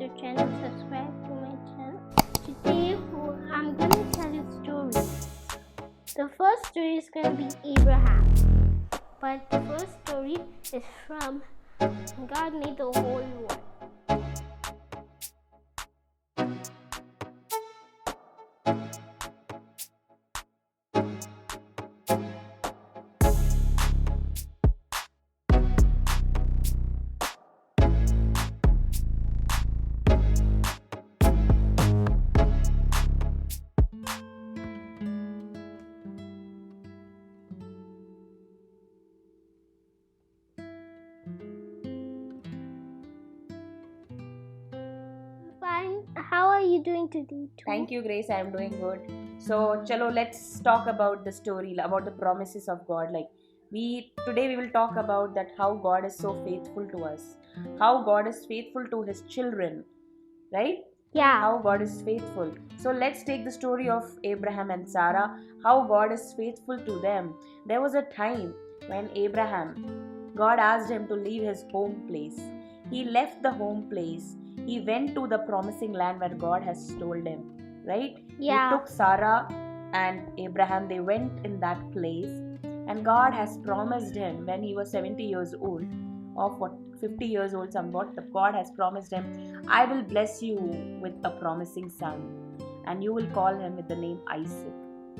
to channel, subscribe to my channel. Today I'm gonna tell you stories. The first story is gonna be Abraham. But the first story is from God made the whole world. Fine. How are you doing today? Thank you, Grace. I am doing good. So, chalo, let's talk about the story, about the promises of God. Today we will talk about that how God is so faithful to us, how God is faithful to His children, right? Yeah. How God is faithful. So let's take the story of Abraham and Sarah, how God is faithful to them. There was a time when God asked him to leave his home place. He left the home place. He went to the promising land where God has told him, right? Yeah. He took Sarah and Abraham, they went in that place, and God has promised him when he was 70 years old, of what 50 years old somewhat, God has promised him, I will bless you with a promising son, and you will call him with the name Isaac,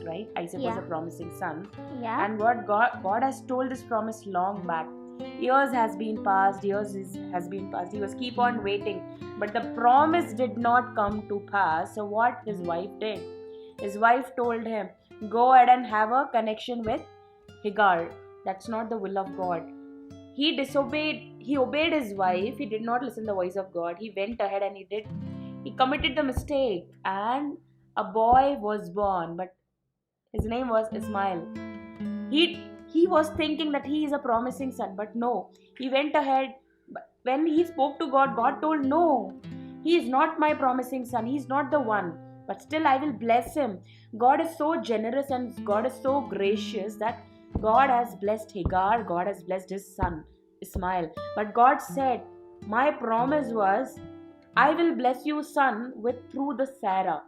right? Isaac was a promising son. Yeah. And what God has told this promise long back. Years has been passed, he was keep on waiting, but the promise did not come to pass. So what his wife did, his wife told him, go ahead and have a connection with Hagar. That's not the will of God. He obeyed his wife. He did not listen to the voice of God. He went ahead and he committed the mistake, and a boy was born, but his name was Ismail. He was thinking that he is a promising son, but no, he went ahead. When he spoke to God, God told, no, he is not my promising son, he is not the one, but still I will bless him. God is so generous and God is so gracious that God has blessed Hagar, God has blessed his son Ismail. But God said, my promise was, I will bless you son with through the Sarah,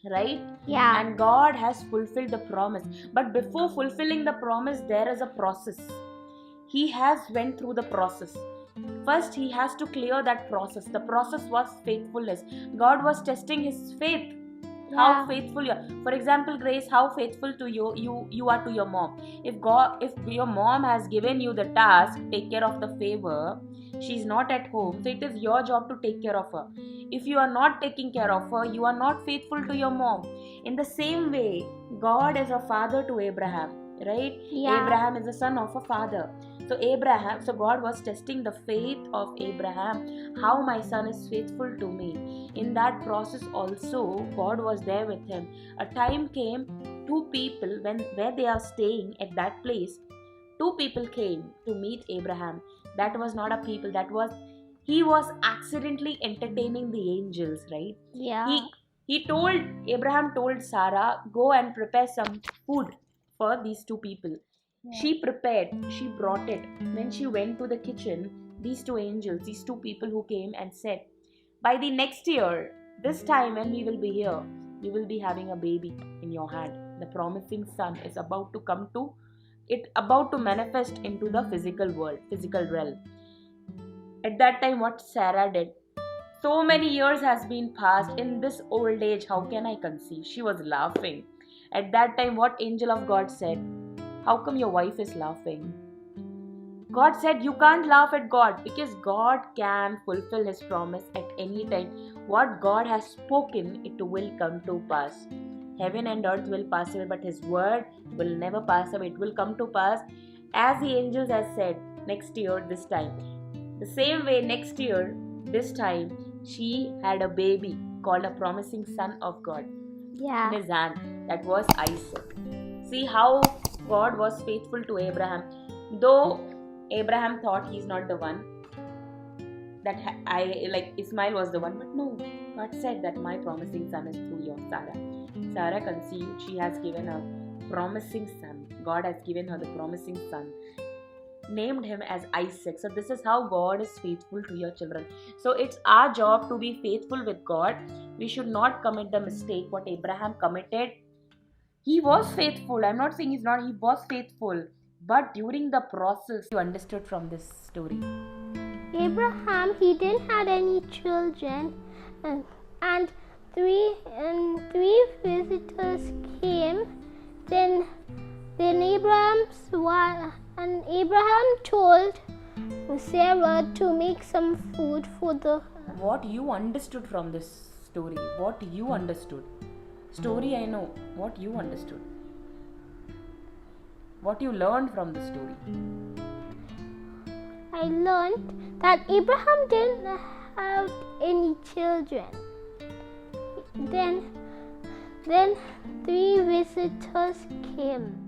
right? Yeah. And God has fulfilled the promise, but before fulfilling the promise there is a process. He has went through the process. First he has to clear that process. The process was faithfulness. God was testing his faith. How faithful you are. For example, Grace, how faithful to you are to your mom. If your mom has given you the task, take care of the favor, she's not at home, so it is your job to take care of her. If you are not taking care of her, you are not faithful to your mom. In the same way, God is a father to Abraham, right? Yeah. Abraham is the son of a father. So God was testing the faith of Abraham, how my son is faithful to me. In that process also, God was there with him. A time came, two people, where they are staying at that place, two people came to meet Abraham. That was not a people, he was accidentally entertaining the angels, right? Yeah. Abraham told Sarah, go and prepare some food for these two people. She prepared, she brought it. When she went to the kitchen, these two angels, these two people who came and said, by the next year, this time when we will be here, you will be having a baby in your hand. The promising son is about to manifest into the physical world, physical realm. At that time, what Sarah did, so many years has been passed. In this old age, how can I conceive? She was laughing. At that time, what angel of God said, how come your wife is laughing? God said, you can't laugh at God, because God can fulfill his promise at any time. What God has spoken, it will come to pass. Heaven and earth will pass away, but his word will never pass away. It will come to pass as the angels has said, next year, this time. The same way, next year, this time, she had a baby called a promising son of God in his hand. That was Isaac. See how God was faithful to Abraham. Though Abraham thought he's not the one, that Ismail was the one, but no, God said that my promising son is through your Sarah. Sarah conceived, she has given a promising son. God has given her the promising son. named him as Isaac. So this is how God is faithful to your children. So it's our job to be faithful with God. We should not commit the mistake what Abraham committed. He was faithful. I'm not saying he's not. He was faithful. But during the process, you understood from this story. Abraham, he didn't have any children, and three visitors came. Then Abraham told Sarah to make some food for the. What you understood from this story? What you understood? Story I know. What you understood? What you learned from the story? I learned that Abraham didn't have any children. Then three visitors came.